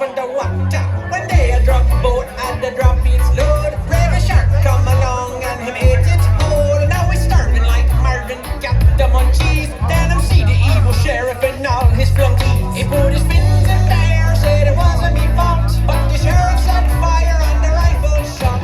on the water. One day a drop boat had to drop its load. Brave shark come along and him ate it whole. Now he's starving like Marvin, got the munchies. Then him see the evil sheriff and all his flunkies. He put his fins in the air, said it wasn't me fault, but the sheriff set fire and the rifle shot.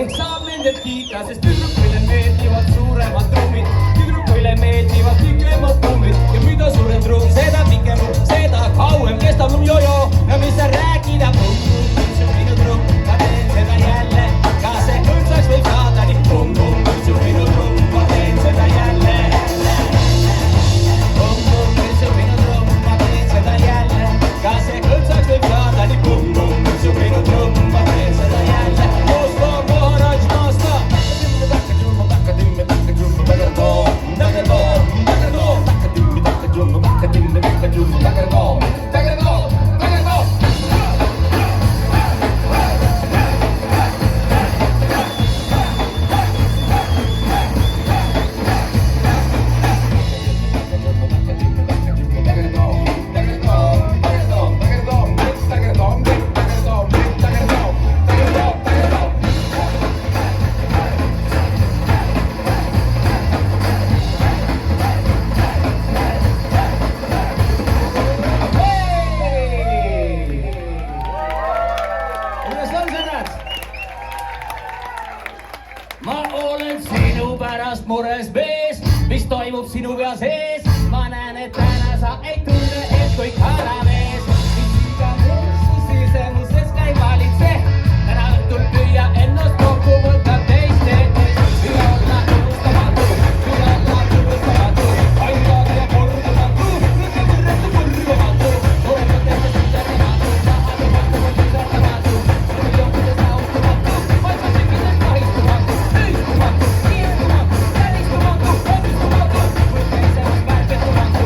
Eksaaminid kiita, sest tüdrukule meeldivad suuremad trummid. Tüdrukule meeldivad pikemad trummid. Ja mida suurem trumm, seda pikem, seda kauem kestab jojo. Ja mis sa räägid, see on minu trumm, ma teen seda jälle. Ka see õndsaks võib saada nii pumm-pumm, see on minu trumm, ma teen seda jälle. Pumm-pumm, see on minu trumm, ma teen seda jälle. Ka see õndsaks võib saada nii pumm-pumm, see on minu trumm, ma teen seda jälle. Ma olen sinu pärast mures mees, mis toimub sinu pea sees. Ma näen, et täna sa ei tunne, et kõik haramees. Mis iga muus sisemuses käib valitse. Täna õhtul püüa ennast kokku võtta teiste. Üle olla tunnustamatu, üle olla tunnustamatu. Ainult ja kordumatu, rõõmatu, kordumatu. Olemates ütelgematu, saadumatu, ütelgematu. Jõukudes naustumatu, vaidsasikkides kahistumatu. Ühistumatu, kiirtumatu, välistumatu, obistumatu. Võtmeisemas väärbetumatu,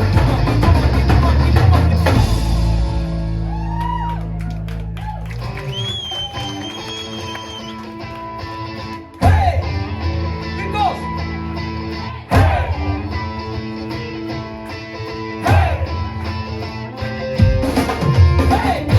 Hei! Kõik koos! Hei! Hei! Hei!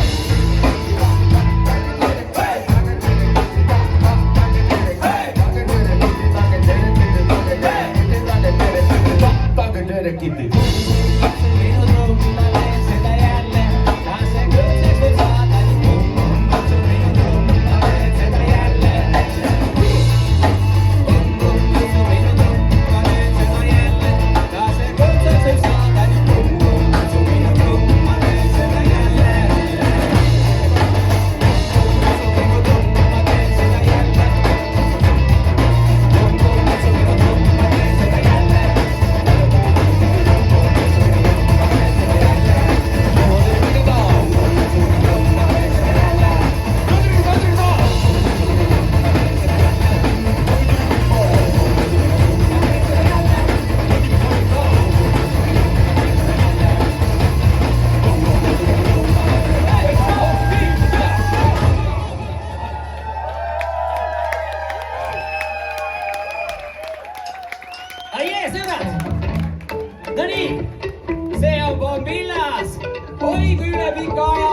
sõbrad. Nonii, see on Bombillas. oi kui üle pika aja